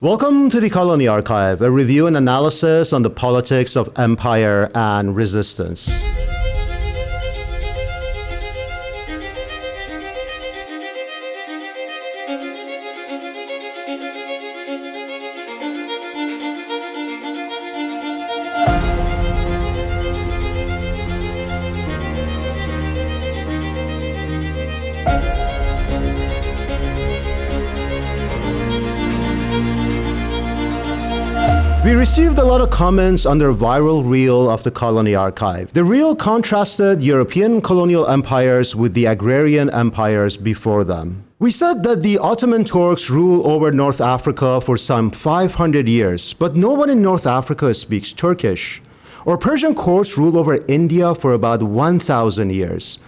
Welcome to the Colonial Archive, a review and analysis on the politics of empire and resistance. We received a lot of comments on the viral reel of the Colonial Archive. The reel contrasted European colonial empires with the agrarian empires before them. We said that the Ottoman Turks ruled over North Africa for some 500 years, but no one in North Africa speaks Turkish. Or Persian courts ruled over India for about 1,000 years,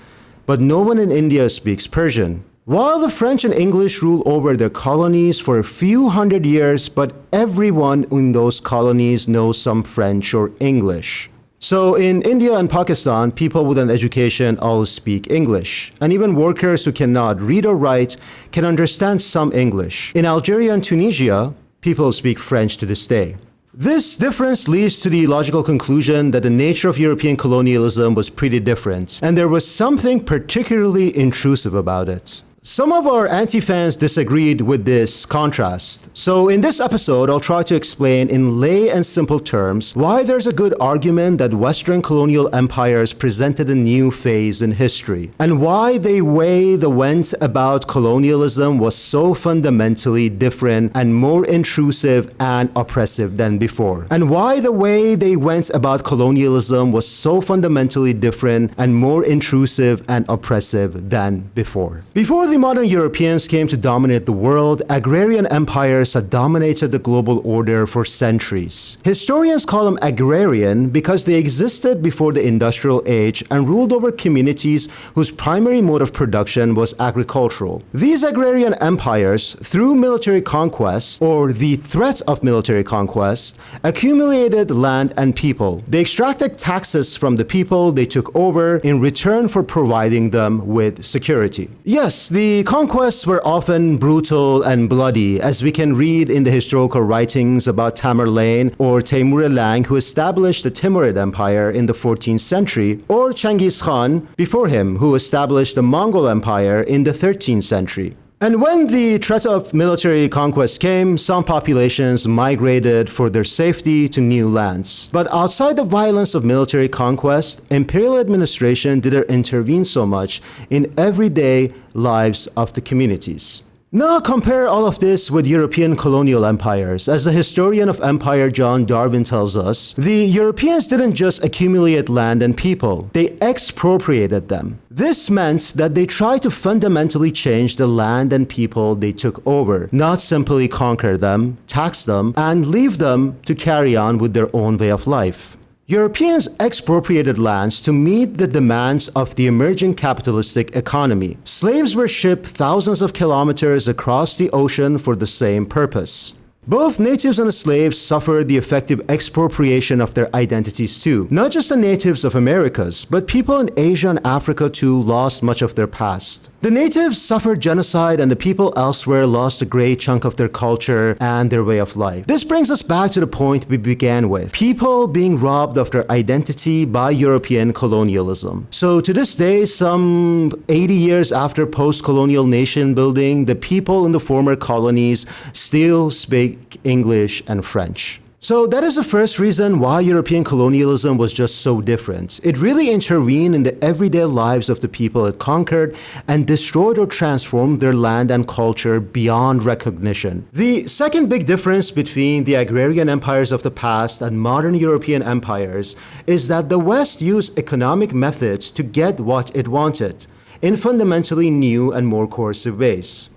but no one in India speaks Persian. While the French and English ruled over their colonies for a few hundred years, but everyone in those colonies knows some French or English. So in India and Pakistan, people with an education all speak English. And even workers who cannot read or write can understand some English. In Algeria and Tunisia, people speak French to this day. This difference leads to the logical conclusion that the nature of European colonialism was pretty different, and there was something particularly intrusive about it. Some of our anti-fans disagreed with this contrast. So in this episode, I'll try to explain in lay and simple terms why there's a good argument that Western colonial empires presented a new phase in history, and why the way they went about colonialism was so fundamentally different and more intrusive and oppressive than before, and why the way they went about colonialism was so fundamentally different and more intrusive and oppressive than before. Before the modern Europeans came to dominate the world, agrarian empires had dominated the global order for centuries. Historians call them agrarian because they existed before the industrial age and ruled over communities whose primary mode of production was agricultural. These agrarian empires, through military conquest or the threat of military conquest, accumulated land and people. They extracted taxes from the people they took over in return for providing them with security. Yes, the conquests were often brutal and bloody, as we can read in the historical writings about Tamerlane or Temur Lang, who established the Timurid Empire in the 14th century, or Genghis Khan before him, who established the Mongol Empire in the 13th century. And when the threat of military conquest came, some populations migrated for their safety to new lands. But outside the violence of military conquest, imperial administration didn't intervene so much in everyday lives of the communities. Now compare all of this with European colonial empires. As the historian of empire John Darwin tells us, the Europeans didn't just accumulate land and people, they expropriated them. This meant that they tried to fundamentally change the land and people they took over, not simply conquer them, tax them, and leave them to carry on with their own way of life. Europeans expropriated lands to meet the demands of the emerging capitalistic economy. Slaves were shipped thousands of kilometers across the ocean for the same purpose. Both natives and the slaves suffered the effective expropriation of their identities too. Not just the natives of Americas, but people in Asia and Africa too lost much of their past. The natives suffered genocide and the people elsewhere lost a great chunk of their culture and their way of life. This brings us back to the point we began with. People being robbed of their identity by European colonialism. So to this day, some 80 years after post-colonial nation building, the people in the former colonies still speak English and French. So that is the first reason why European colonialism was just so different. It really intervened in the everyday lives of the people it conquered and destroyed or transformed their land and culture beyond recognition. The second big difference between the agrarian empires of the past and modern European empires is that the West used economic methods to get what it wanted in fundamentally new and more coercive ways.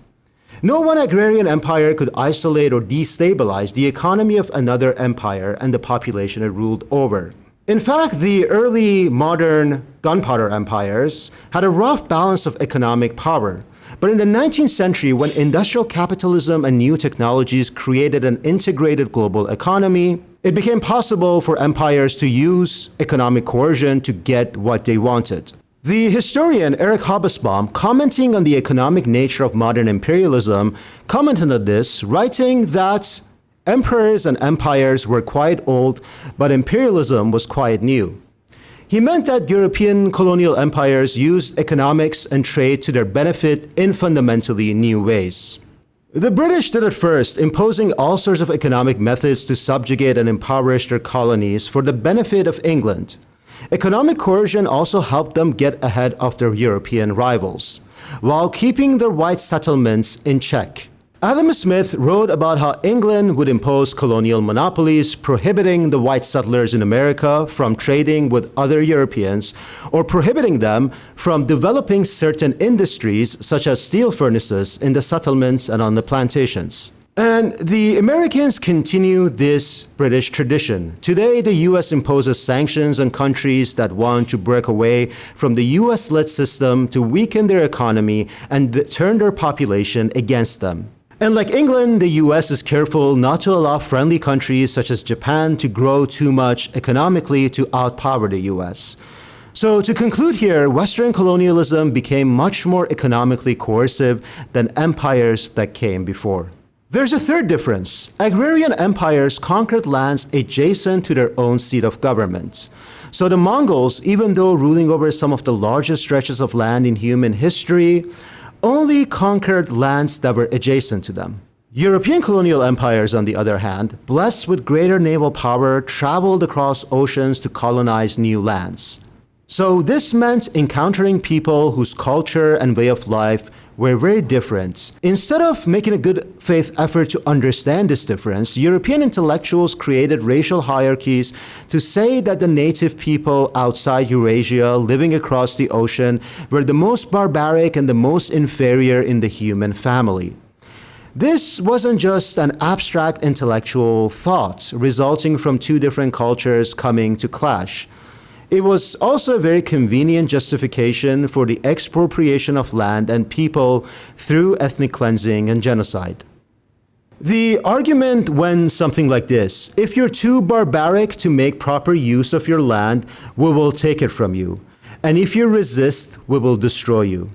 No one agrarian empire could isolate or destabilize the economy of another empire and the population it ruled over. In fact, the early modern gunpowder empires had a rough balance of economic power. But in the 19th century, when industrial capitalism and new technologies created an integrated global economy, it became possible for empires to use economic coercion to get what they wanted. The historian Eric Hobsbawm, commenting on the economic nature of modern imperialism, commented on this, writing that Emperors and empires were quite old, but imperialism was quite new. He meant that European colonial empires used economics and trade to their benefit in fundamentally new ways. The British did it first, imposing all sorts of economic methods to subjugate and impoverish their colonies for the benefit of England. Economic coercion also helped them get ahead of their European rivals, while keeping their white settlements in check. Adam Smith wrote about how England would impose colonial monopolies, prohibiting the white settlers in America from trading with other Europeans, or prohibiting them from developing certain industries such as steel furnaces in the settlements and on the plantations. And the Americans continue this British tradition. Today, the US imposes sanctions on countries that want to break away from the US-led system to weaken their economy and turn their population against them. And like England, the US is careful not to allow friendly countries such as Japan to grow too much economically to outpower the US. So to conclude here, Western colonialism became much more economically coercive than empires that came before. There's a third difference. Agrarian empires conquered lands adjacent to their own seat of government. So the Mongols, even though ruling over some of the largest stretches of land in human history, only conquered lands that were adjacent to them. European colonial empires, on the other hand, blessed with greater naval power, traveled across oceans to colonize new lands. So this meant encountering people whose culture and way of life were very different. Instead of making a good faith effort to understand this difference, European intellectuals created racial hierarchies to say that the native people outside Eurasia living across the ocean were the most barbaric and the most inferior in the human family. This wasn't just an abstract intellectual thought resulting from two different cultures coming to clash. It was also a very convenient justification for the expropriation of land and people through ethnic cleansing and genocide. The argument went something like this: if you're too barbaric to make proper use of your land, we will take it from you. And if you resist, we will destroy you.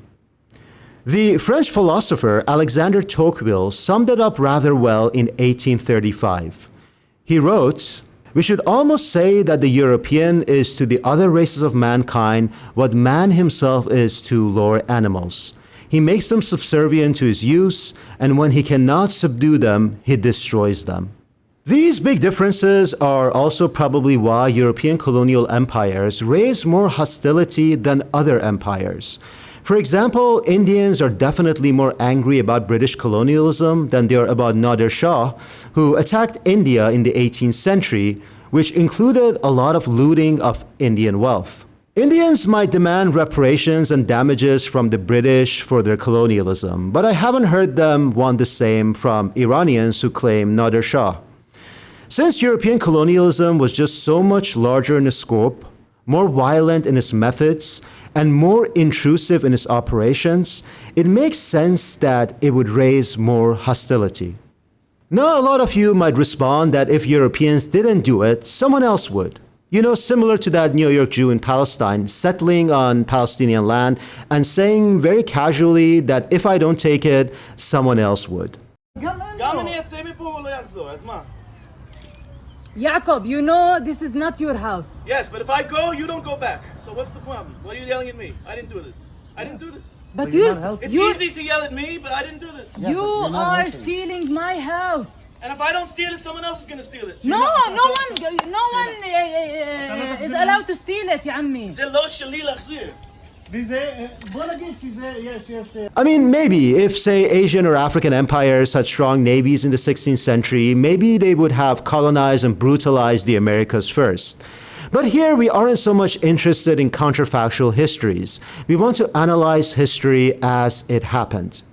The French philosopher Alexandre Tocqueville summed it up rather well in 1835. He wrote, "We should almost say that the European is to the other races of mankind what man himself is to lower animals. He makes them subservient to his use, and when he cannot subdue them, he destroys them." These big differences are also probably why European colonial empires raised more hostility than other empires. For example, Indians are definitely more angry about British colonialism than they are about Nadir Shah, who attacked India in the 18th century, which included a lot of looting of Indian wealth. Indians might demand reparations and damages from the British for their colonialism, but I haven't heard them want the same from Iranians who claim Nadir Shah. Since European colonialism was just so much larger in its scope, more violent in its methods, and more intrusive in its operations, it makes sense that it would raise more hostility. Now, a lot of you might respond that if Europeans didn't do it, someone else would. You know, similar to that New York Jew in Palestine settling on Palestinian land and saying very casually that if I don't take it, someone else would. Jacob, you know this is not your house. Yes, but if I go, you don't go back. So what's the problem? Why are you yelling at me? I didn't do this. I didn't do this. But It's easy to yell at me, but I didn't do this. you are stealing my house. And if I don't steal it, someone else is going to steal it. No one is allowed to steal it, يا عمي. זה לא שלי להחזיר. I mean, maybe if, say, Asian or African empires had strong navies in the 16th century, maybe they would have colonized and brutalized the Americas first. But here we aren't so much interested in counterfactual histories. We want to analyze history as it happened.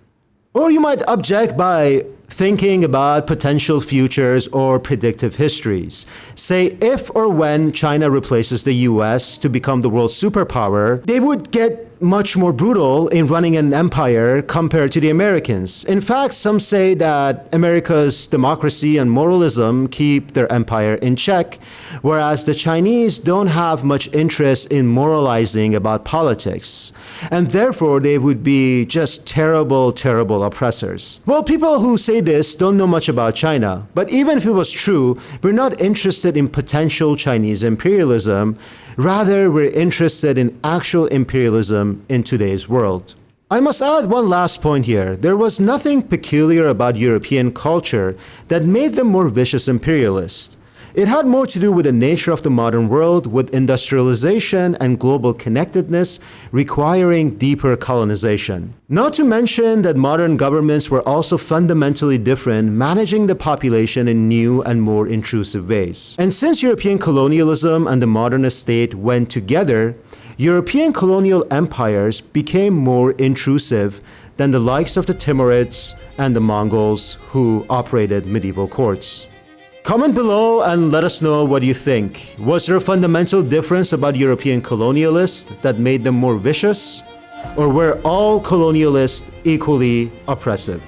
Or you might object by thinking about potential futures or predictive histories. Say, if or when China replaces the US to become the world superpower, they would get much more brutal in running an empire compared to the Americans. In fact, some say that America's democracy and moralism keep their empire in check, whereas the Chinese don't have much interest in moralizing about politics. And therefore, they would be just terrible, terrible oppressors. Well, people who say this don't know much about China. But even if it was true, we're not interested in potential Chinese imperialism. Rather, we're interested in actual imperialism in today's world. I must add one last point here. There was nothing peculiar about European culture that made them more vicious imperialists. It had more to do with the nature of the modern world, with industrialization and global connectedness requiring deeper colonization. Not to mention that modern governments were also fundamentally different, managing the population in new and more intrusive ways. And since European colonialism and the modernist state went together, European colonial empires became more intrusive than the likes of the Timurids and the Mongols who operated medieval courts. Comment below and let us know what you think. Was there a fundamental difference about European colonialists that made them more vicious? Or were all colonialists equally oppressive?